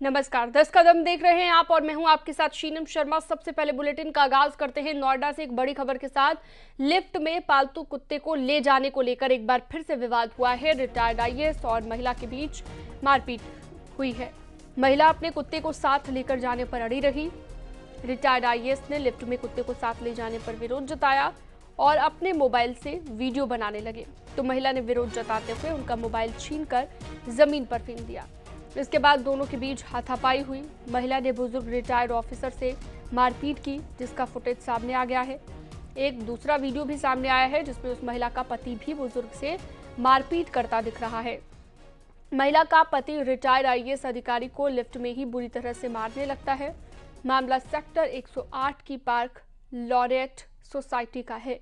नमस्कार, 10 कदम देख रहे हैं आप और मैं हूं आपके साथ शीनम शर्मा। सबसे पहले बुलेटिन का आगाज करते हैं नोएडा से एक बड़ी खबर के साथ। लिफ्ट में पालतू कुत्ते को ले जाने को लेकर एक बार फिर से विवाद हुआ है। रिटायर्ड आईएएस और महिला के बीच मारपीट हुई है। महिला अपने कुत्ते को साथ लेकर जाने पर अड़ी रही। रिटायर्ड आईएएस ने लिफ्ट में कुत्ते को साथ ले जाने पर विरोध जताया और अपने मोबाइल से वीडियो बनाने लगे, तो महिला ने विरोध जताते हुए उनका मोबाइल छीनकर जमीन पर फेंक दिया। इसके बाद दोनों के बीच हाथापाई हुई। महिला ने बुजुर्ग रिटायर्ड ऑफिसर से मारपीट की, जिसका फुटेज सामने आ गया है। एक दूसरा वीडियो भी सामने आया है जिसमें उस महिला का पति भी बुजुर्ग से मारपीट करता दिख रहा है। महिला का पति रिटायर्ड आईएएस अधिकारी को लिफ्ट में ही बुरी तरह से मारने लगता है। मामला सेक्टर 108 की पार्क लॉरेट सोसाइटी का है।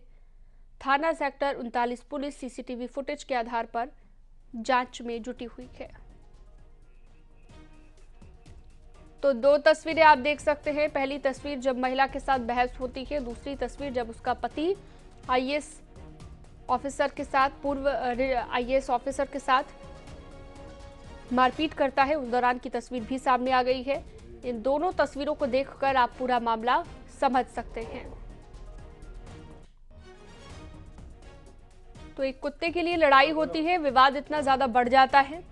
थाना सेक्टर 39 पुलिस सीसीटीवी फुटेज के आधार पर जांच में जुटी हुई है। तो दो तस्वीरें आप देख सकते हैं। पहली तस्वीर जब महिला के साथ बहस होती है, दूसरी तस्वीर जब उसका पति आईएएस ऑफिसर के साथ, पूर्व आईएएस ऑफिसर के साथ मारपीट करता है, उस दौरान की तस्वीर भी सामने आ गई है। इन दोनों तस्वीरों को देखकर आप पूरा मामला समझ सकते हैं। तो एक कुत्ते के लिए लड़ाई होती है, विवाद इतना ज्यादा बढ़ जाता है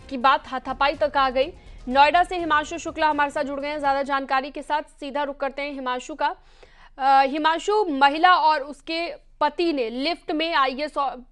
कि बात हाथापाई तक आ गई। नोएडा से हिमांशु शुक्ला हमारे साथ जुड़ गए हैं ज्यादा जानकारी के साथ। सीधा रुख करते हैं हिमांशु का। हिमांशु, महिला और उसके पति ने लिफ्ट में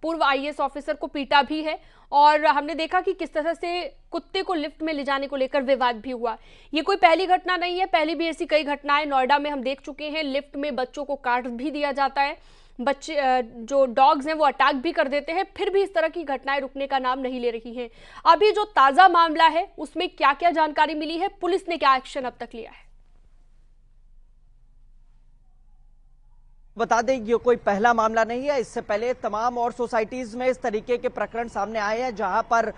पूर्व आईएएस ऑफिसर को पीटा भी है और हमने देखा कि किस तरह से कुत्ते को लिफ्ट में ले जाने को लेकर विवाद भी हुआ। ये कोई पहली घटना नहीं है, पहले भी ऐसी कई घटनाएं नोएडा में हम देख चुके हैं। लिफ्ट में बच्चों को काट भी दिया जाता है, बच्चे जो डॉग्स हैं वो अटैक भी कर देते हैं, फिर भी इस तरह की घटनाएं रुकने का नाम नहीं ले रही हैं। अभी जो ताजा मामला है उसमें क्या क्या जानकारी मिली है, पुलिस ने क्या एक्शन अब तक लिया है? बता दें, ये कोई पहला मामला नहीं है। इससे पहले तमाम और सोसाइटीज में इस तरीके के प्रकरण सामने आए हैं जहां पर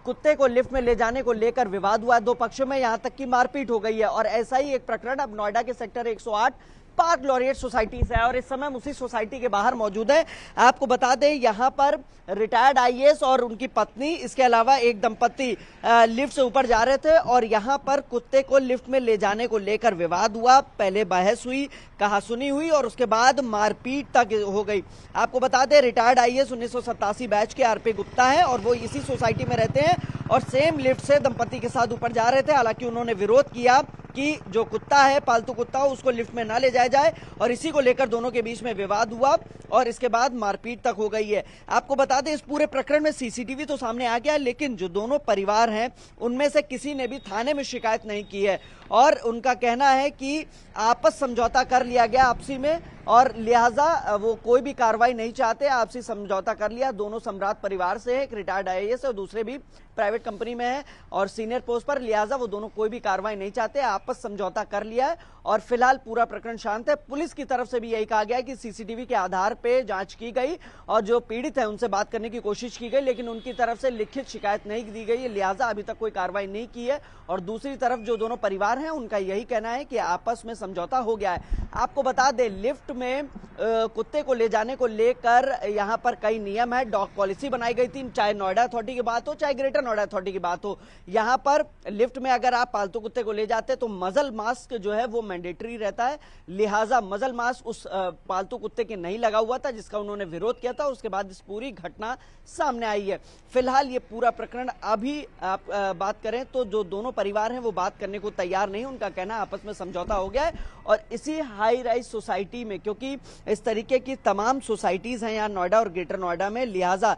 कुत्ते को लिफ्ट में ले जाने को लेकर विवाद हुआ है। दो पक्षों में यहां तक की मारपीट हो गई है और ऐसा ही एक प्रकरण अब नोएडा के सेक्टर 108 पार्क लॉरियट सोसाइटी से है और इस समय हम उसी सोसाइटी के बाहर मौजूद है। आपको बता दें, यहाँ पर रिटायर्ड आईएएस और उनकी पत्नी, इसके अलावा एक दंपति लिफ्ट से ऊपर जा रहे थे और यहाँ पर कुत्ते को लिफ्ट में ले जाने को लेकर विवाद हुआ। पहले बहस हुई, कहासुनी हुई और उसके बाद मारपीट तक हो गई। आपको बता दें, रिटायर्ड आईएएस 1987 बैच के आरपी गुप्ता है और वो इसी सोसाइटी में रहते हैं और सेम लिफ्ट से दंपति के साथ ऊपर जा रहे थे। हालांकि उन्होंने विरोध किया कि जो कुत्ता है, पालतू कुत्ता हो, उसको लिफ्ट में ना ले जाया जाए और इसी को लेकर दोनों के बीच में विवाद हुआ और इसके बाद मारपीट तक हो गई है। आपको बता दें, इस पूरे प्रकरण में सीसीटीवी तो सामने आ गया, लेकिन जो दोनों परिवार हैं उनमें से किसी ने भी थाने में शिकायत नहीं की है और उनका कहना है कि आपस समझौता कर लिया गया आपसी में और लिहाजा वो कोई भी कार्रवाई नहीं चाहते। आपसी समझौता कर लिया। दोनों सम्राट परिवार से है, एक रिटायर्ड आईएएस और दूसरे भी प्राइवेट कंपनी में है और सीनियर पोस्ट पर, लिहाजा वो दोनों कोई भी कार्रवाई नहीं चाहते। आपस समझौता कर लिया है और फिलहाल पूरा प्रकरण शांत है। पुलिस की तरफ से भी यही कहा गया है कि सीसीटीवी के आधार पे जांच की गई और जो पीड़ित है उनसे बात करने की कोशिश की गई, लेकिन उनकी तरफ से लिखित शिकायत नहीं दी गई है, लिहाजा अभी तक कोई कार्रवाई नहीं की है। और दूसरी तरफ जो दोनों परिवार हैं उनका यही कहना है कि आपस में समझौता हो गया है। आपको बता दें, लिफ्ट में कुत्ते को ले जाने को लेकर यहाँ पर कई नियम है। डॉग पॉलिसी बनाई गई थी, चाहे नोएडा अथॉरिटी की बात हो चाहे ग्रेटर नोएडा अथॉरिटी की बात हो। यहाँ पर लिफ्ट में अगर आप पालतू कुत्ते को ले जाते तो मजल मास्क जो है वो मैंडेटरी रहता है, लिहाजा मजल मास्क उस पालतू कुत्ते के नहीं लगा हुआ था, जिसका उन्होंने विरोध किया था। उसके बाद इस पूरी घटना सामने आई है। फिलहाल ये पूरा प्रकरण, अभी आप बात करें तो जो दोनों परिवार हैं वो बात करने को तैयार नहीं। उनका कहना आपस में समझौता हो गया है और इसी हाई राइज सोसाइटी में, क्योंकि इस तरीके की तमाम सोसाइटीज हैं यहाँ नोएडा और ग्रेटर नोएडा में, लिहाजा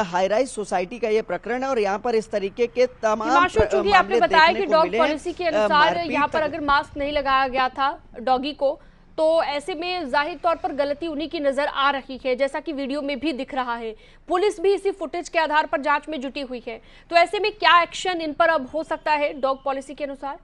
हाई राइज सोसाइटी का ये प्रकरण है और यहाँ पर इस तरीके के तमाम चूंकि आपने बताया कि डॉग पॉलिसी के अनुसार यहाँ पर अगर मास्क नहीं लगाया गया था डॉगी को, तो ऐसे में जाहिर तौर पर गलती उन्हीं की नजर आ रही है, जैसा कि वीडियो में भी दिख रहा है। पुलिस भी इसी फुटेज के आधार पर जांच में जुटी हुई है, तो ऐसे में क्या एक्शन इन पर अब हो सकता है डॉग पॉलिसी के अनुसार?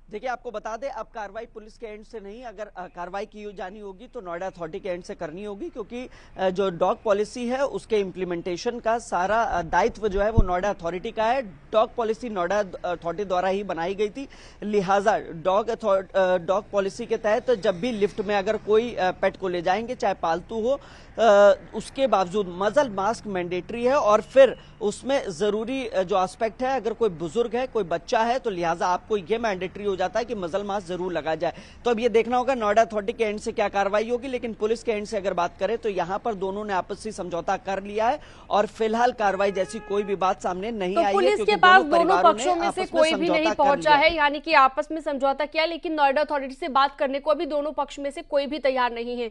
देखिए, आपको बता दें, अब कार्रवाई पुलिस के एंड से नहीं, अगर कार्रवाई की जानी होगी तो नोएडा अथॉरिटी के एंड से करनी होगी, क्योंकि जो डॉग पॉलिसी है उसके इम्प्लीमेंटेशन का सारा दायित्व जो है वो नोएडा अथॉरिटी का है। डॉग पॉलिसी नोएडा अथॉरिटी द्वारा ही बनाई गई थी, लिहाजा डॉग पॉलिसी के तहत जब भी लिफ्ट में अगर कोई पेट को ले जाएंगे, चाहे पालतू हो, उसके बावजूद मजल मास्क मैंडेटरी है। और फिर उसमें जरूरी जो एस्पेक्ट है, अगर कोई बुजुर्ग है, कोई बच्चा है, तो लिहाजा आपको ये मैंडेटरी हो जाता है कि मजल मास्क जरूर लगा जाए। तो अब ये देखना होगा नोएडा अथॉरिटी के एंड से क्या कार्रवाई होगी, लेकिन पुलिस के एंड से अगर बात करें तो यहां पर दोनों ने आपसी समझौता कर लिया है और फिलहाल कार्रवाई जैसी कोई भी बात सामने नहीं तो आई है। पुलिस के पास दोनों पक्षों में से कोई भी नहीं पहुंचा है, यानी कि आपस में समझौता किया, लेकिन नोएडा अथॉरिटी से बात करने को अभी दोनों पक्ष में से कोई भी तैयार नहीं है।